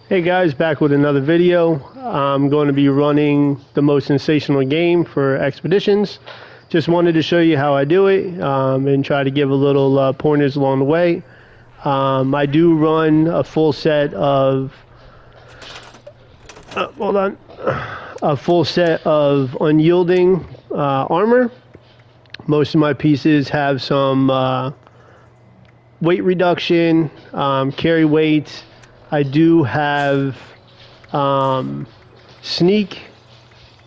Hey guys, back with another video. I'm going to be running the Most Sensational Game for expeditions. Just wanted to show you how I do it and try to give a little pointers along the way. I do run a full set of unyielding armor. Most of my pieces have some weight reduction, carry weight. I do have sneak,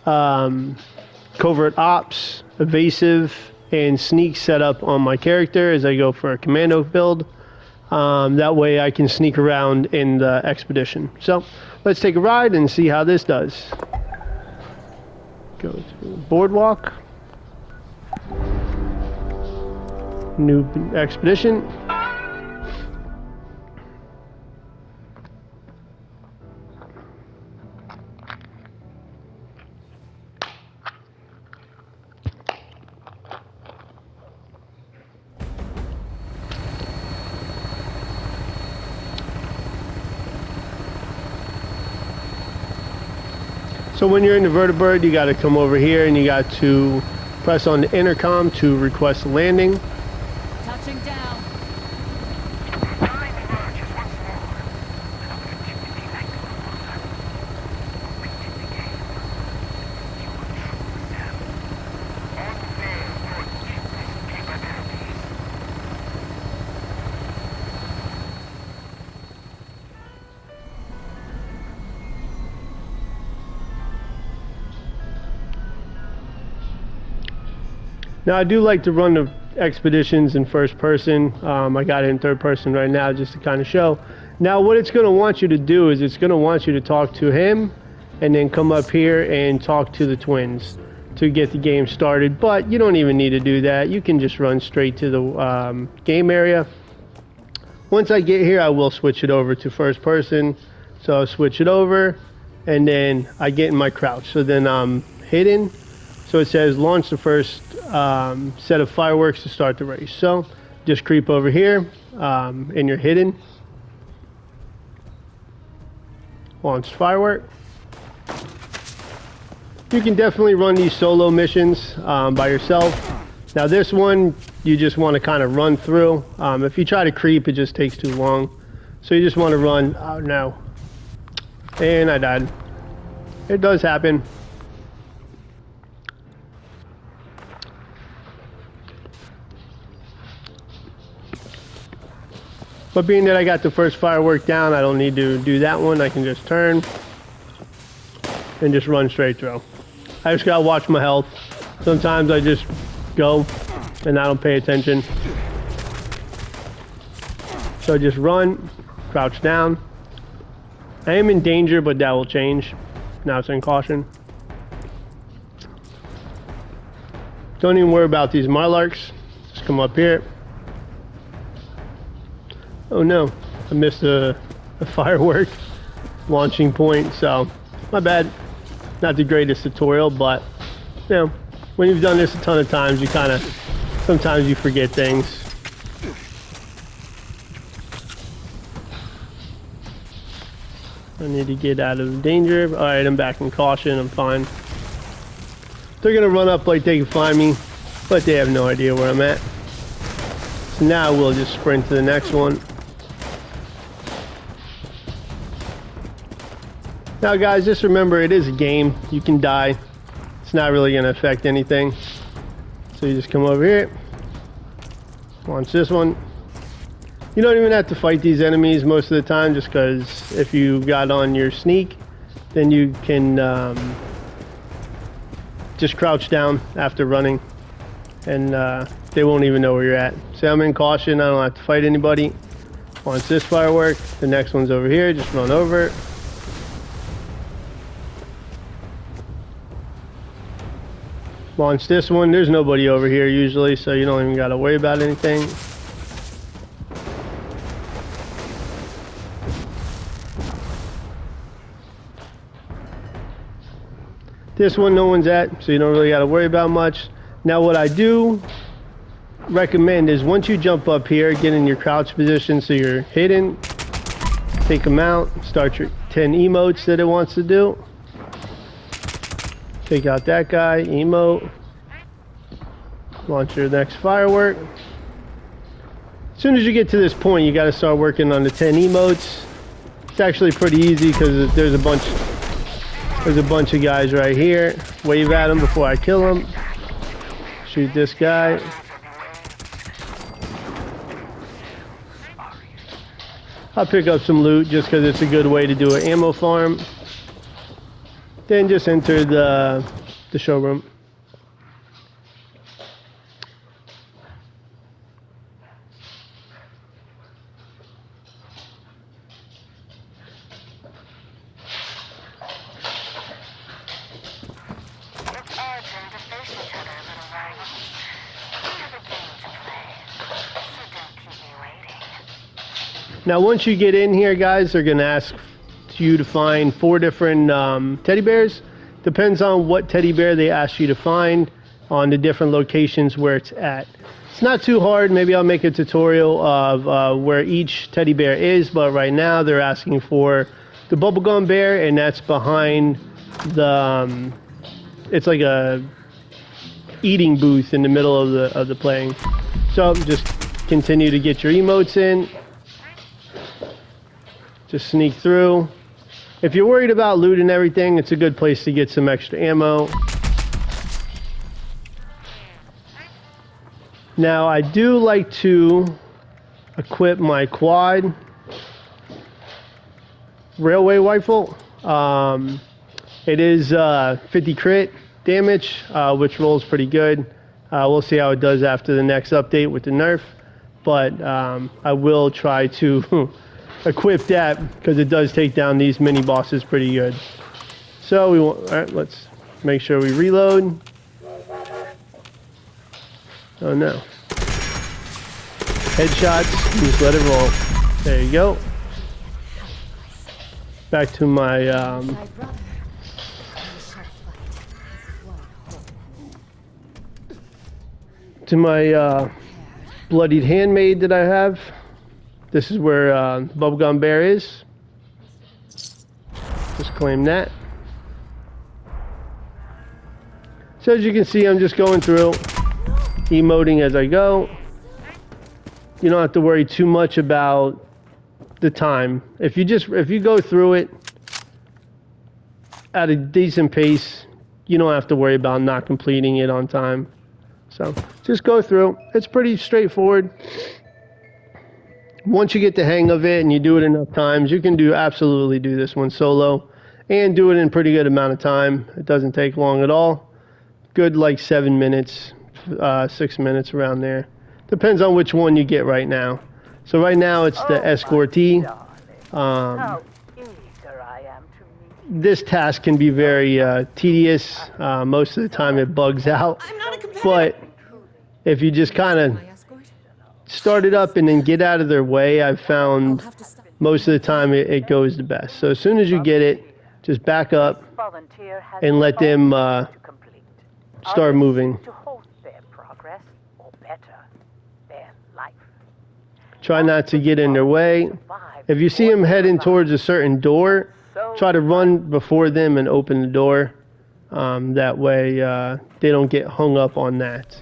covert ops, evasive, and sneak set up on my character as I go for a commando build. That way I can sneak around in the expedition. So let's take a ride and see how this does. Go to boardwalk. New expedition. So when you're in the vertibird, you got to come over here and you got to press on the intercom to request a landing. Touching down. Now I do like to run the expeditions in first person. I got it in third person right now just to kind of show. Now what it's going to want you to do is it's going to want you to talk to him and then come up here and talk to the twins to get the game started. But you don't even need to do that. You can just run straight to the game area. Once I get here, I will switch it over to first person. So I'll switch it over and then I get in my crouch. So then I'm hidden. So it says launch the first set of fireworks to start the race. So just creep over here and you're hidden. Launch firework. You can definitely run these solo missions by yourself. Now this one, you just want to kind of run through. If you try to creep, it just takes too long. So you just want to run. Oh no. And I died. It does happen. But being that I got the first firework down, I don't need to do that one. I can just turn and just run straight through. I just gotta watch my health. Sometimes I just go and I don't pay attention. So just run, crouch down. I am in danger, but that will change. Now it's in caution. Don't even worry about these Marlarks. Just come up here. Oh no, I missed a firework launching point, so my bad. Not the greatest tutorial, but you know, when you've done this a ton of times, you kind of, sometimes you forget things. I need to get out of danger. All right, I'm back in caution, I'm fine. They're gonna run up like they can find me, but they have no idea where I'm at. So now we'll just sprint to the next one. Now guys, just remember it is a game. You can die. It's not really going to affect anything. So you just come over here. Launch this one. You don't even have to fight these enemies most of the time, just because if you got on your sneak, then you can just crouch down after running. And they won't even know where you're at. So I'm in caution. I don't have to fight anybody. Launch this firework. The next one's over here. Just run over it. Launch this one. There's nobody over here usually, so you don't even got to worry about anything. This one no one's at, so you don't really got to worry about much. Now what I do recommend is once you jump up here, get in your crouch position so you're hidden, take them out, start 10 emotes that it wants to do. Take out that guy, emote. Launch your next firework. As soon as you get to this point, you got to start working on the 10 emotes. It's actually pretty easy because there's a bunch of guys right here. Wave at them before I kill them. Shoot this guy. I'll pick up some loot just because it's a good way to do an ammo farm. Then just enter the showroom. Now once you get in here, guys, they're gonna ask you to find 4 different teddy bears. Depends on what teddy bear they ask you to find on the different locations where it's at. It's not too hard. Maybe I'll make a tutorial of where each teddy bear is, but right now they're asking for the bubblegum bear, and that's behind the it's like a eating booth in the middle of the playing. So just continue to get your emotes in. Just sneak through. If you're worried about loot and everything, it's a good place to get some extra ammo. Now I do like to equip my quad railway rifle. It is 50 crit damage, which rolls pretty good. We'll see how it does after the next update with the nerf, but I will try to equip that because it does take down these mini bosses pretty good. So we want, all right, let's make sure we reload. Oh no. Headshots, just let it roll. There you go. Back to my bloodied handmaid that I have. This is where bubblegum bear is. Just claim that. So as you can see, I'm just going through, emoting as I go. You don't have to worry too much about the time. If you go through it at a decent pace, you don't have to worry about not completing it on time. So just go through. It's pretty straightforward. Once you get the hang of it and you do it enough times, you can absolutely do this one solo and do it in a pretty good amount of time. It doesn't take long at all. Good, like 7 minutes, 6 minutes around there. Depends on which one you get right now. So right now it's the Escorting. This task can be very tedious. Most of the time it bugs out. But if you just kind of start it up and then get out of their way, I've found most of the time it goes the best. So as soon as you get it, just back up and let them start moving. Try not to get in their way. If you see them heading towards a certain door, try to run before them and open the door. That way they don't get hung up on that.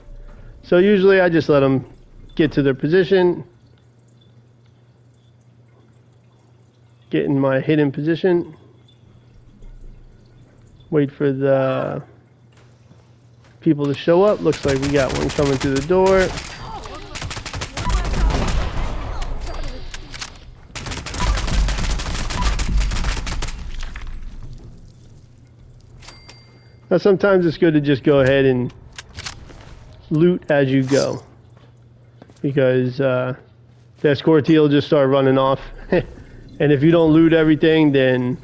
So usually I just let them get to their position. Get in my hidden position. Wait for the people to show up. Looks like we got one coming through the door. Now sometimes it's good to just go ahead and loot as you go, because the Escorting will just start running off. And if you don't loot everything, then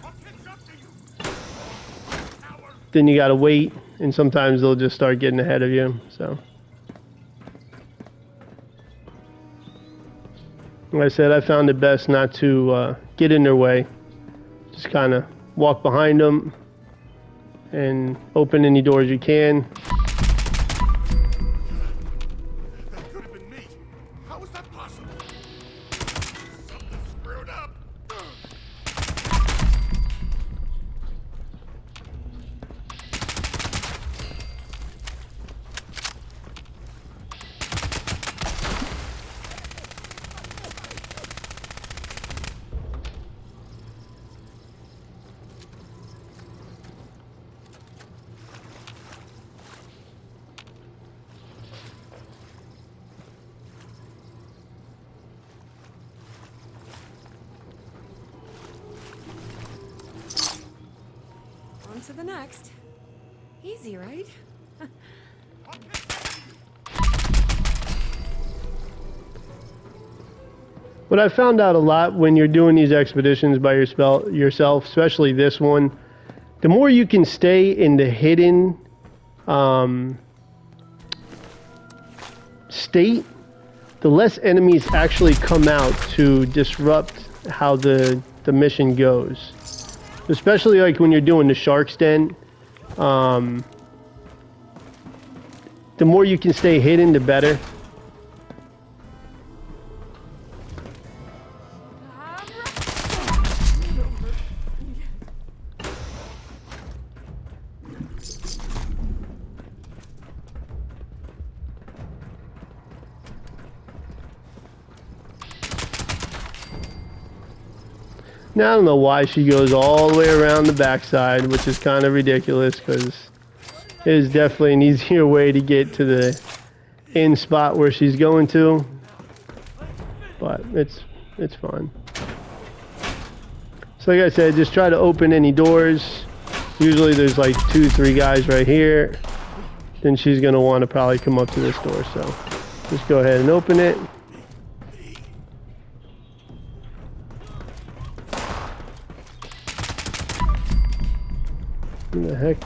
you gotta wait, and sometimes they'll just start getting ahead of you. So like I said, I found it best not to get in their way. Just kind of walk behind them and open any doors you can. That could have been me. How was that possible? Something screwed up. to the next. Easy, right? What I found out a lot when you're doing these expeditions by yourself, especially this one, the more you can stay in the hidden state, the less enemies actually come out to disrupt how the mission goes. Especially like when you're doing the shark's den, the more you can stay hidden, the better. Now, I don't know why she goes all the way around the backside, which is kind of ridiculous because it is definitely an easier way to get to the end spot where she's going to. But it's fine. So like I said, just try to open any doors. Usually there's like 2-3 guys right here. Then she's going to want to probably come up to this door. So just go ahead and open it. What the heck?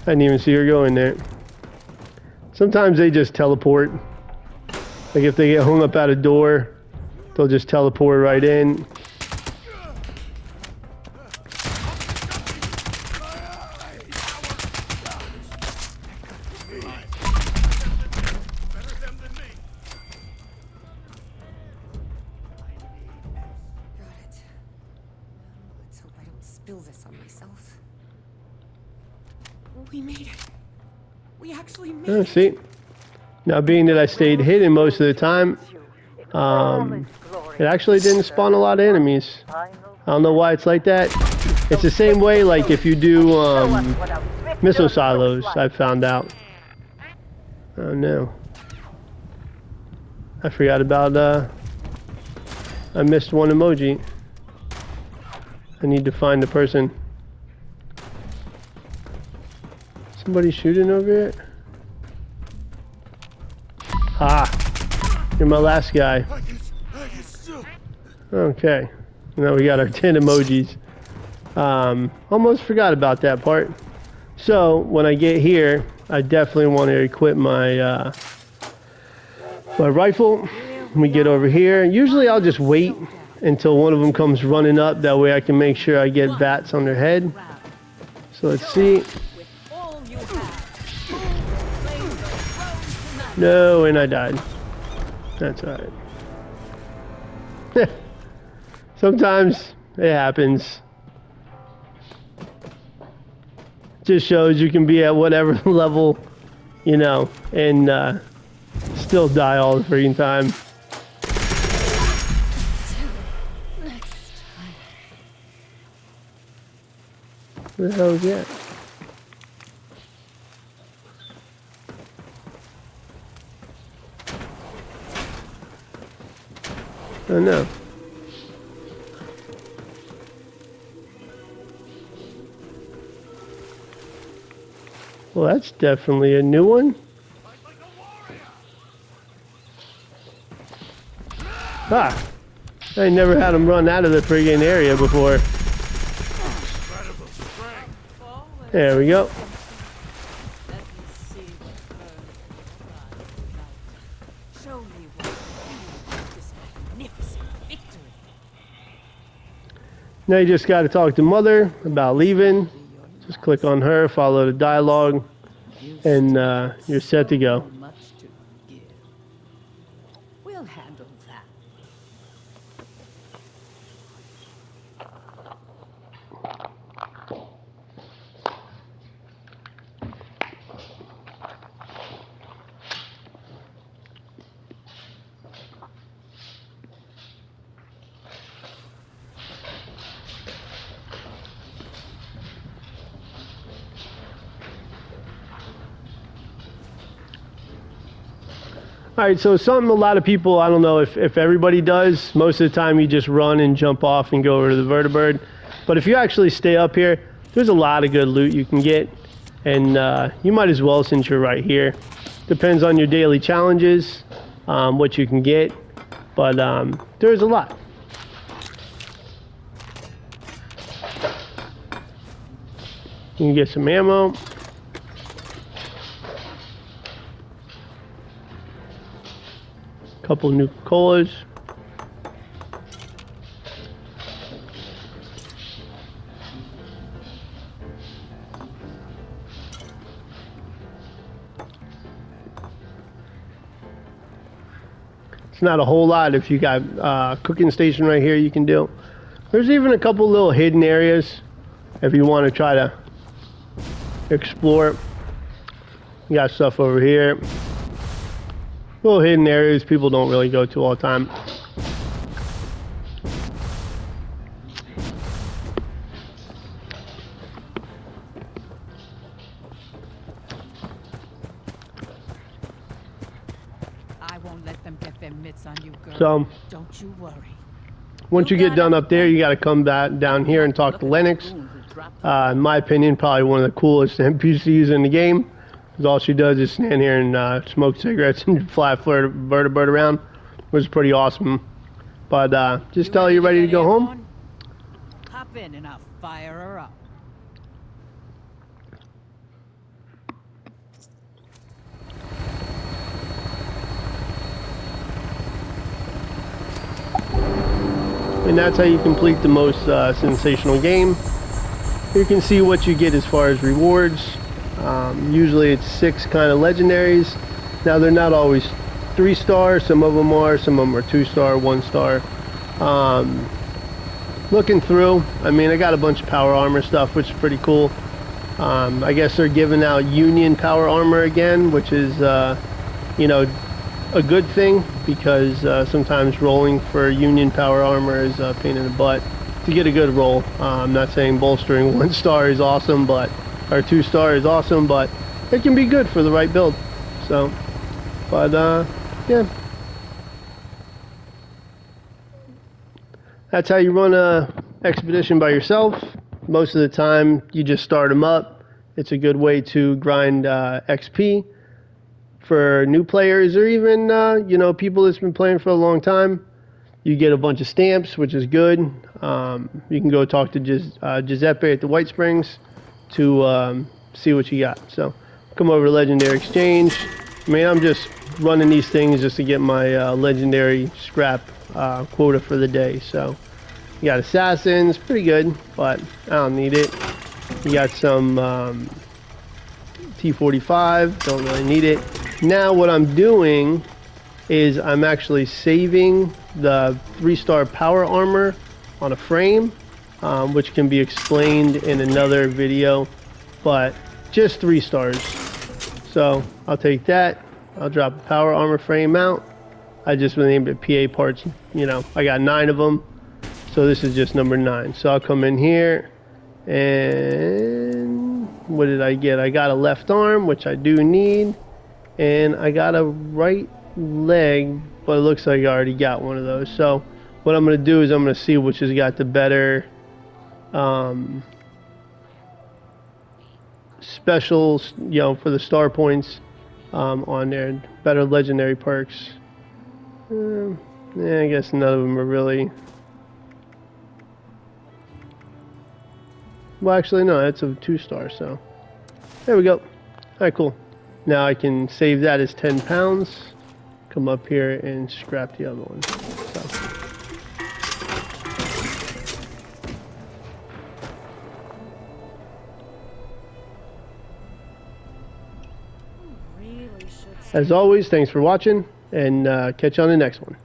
I didn't even see her go in there. Sometimes they just teleport. Like if they get hung up at a door, they'll just teleport right in. Oh, see, now being that I stayed hidden most of the time, it actually didn't spawn a lot of enemies. I don't know why it's like that. It's the same way like if you do missile silos, I've found out. Oh no. I forgot about, I missed one emoji. I need to find the person. Somebody shooting over here? Ah, you're my last guy. Okay, now we got our 10 emojis. Almost forgot about that part. So when I get here, I definitely want to equip my my rifle. We get over here. Usually I'll just wait until one of them comes running up. That way I can make sure I get bats on their head. So let's see. No, and I died. That's alright. Sometimes it happens. Just shows you can be at whatever level, you know, and still die all the freaking time. Where the hell is that? Oh no. Well, that's definitely a new one. Ah! I never had him run out of the friggin' area before. There we go. Now you just got to talk to Mother about leaving. Just click on her, follow the dialogue, and you're set to go. We'll handle that. Alright, so something a lot of people, I don't know if everybody does, most of the time you just run and jump off and go over to the vertibird. But if you actually stay up here, there's a lot of good loot you can get, and you might as well since you're right here. Depends on your daily challenges, what you can get, but there's a lot. You can get some ammo. Couple new colas. It's not a whole lot if you got cooking station right here you can do. There's even a couple little hidden areas if you want to try to explore. You got stuff over here. Little hidden areas people don't really go to all the time. I won't let them get their mitts on you, girl. So, don't you worry. once you get done up there, you got to come back down here and talk to Lennox. In my opinion, probably one of the coolest NPCs in the game. Because all she does is stand here and smoke cigarettes and fly a vertibird around. Which is pretty awesome. But just tell her you're ready to go home. Hop in and I'll fire her up. And that's how you complete the most sensational game. You can see what you get as far as rewards. Usually it's 6 kind of legendaries. Now they're not always 3-star, some of them are 2-star, 1-star. Looking through, I mean, I got a bunch of power armor stuff, which is pretty cool. I guess they're giving out Union power armor again, which is, you know, a good thing, because sometimes rolling for Union power armor is a pain in the butt to get a good roll. I'm not saying bolstering 1-star is awesome, or 2-star is awesome, but it can be good for the right build. So, but yeah, that's how you run a expedition by yourself. Most of the time, you just start them up. It's a good way to grind XP. For new players, or even you know, people that's been playing for a long time, you get a bunch of stamps, which is good. You can go talk to Giuseppe at the White Springs to see what you got. So come over to Legendary Exchange. I mean, I'm just running these things just to get my legendary scrap quota for the day. So you got assassins, pretty good, but I don't need it. You got some T45, don't really need it. Now what I'm doing is I'm actually saving the 3-star power armor on a frame, which can be explained in another video, but just 3 stars. So I'll take that, I'll drop the power armor frame out. I just named it PA parts, you know, I got 9 of them, so this is just number 9. So I'll come in here, and what did I get? I got a left arm, which I do need. And I got a right leg, but it looks like I already got one of those. So what I'm going to do is I'm going to see which has got the better specials, you know, for the star points on there. Better legendary perks. Yeah, I guess none of them are really. Well, actually, no, that's a 2-star, so there we go. All right, cool. Now I can save that as 10 pounds. Come up here and scrap the other one. So. As always, thanks for watching, and catch you on the next one.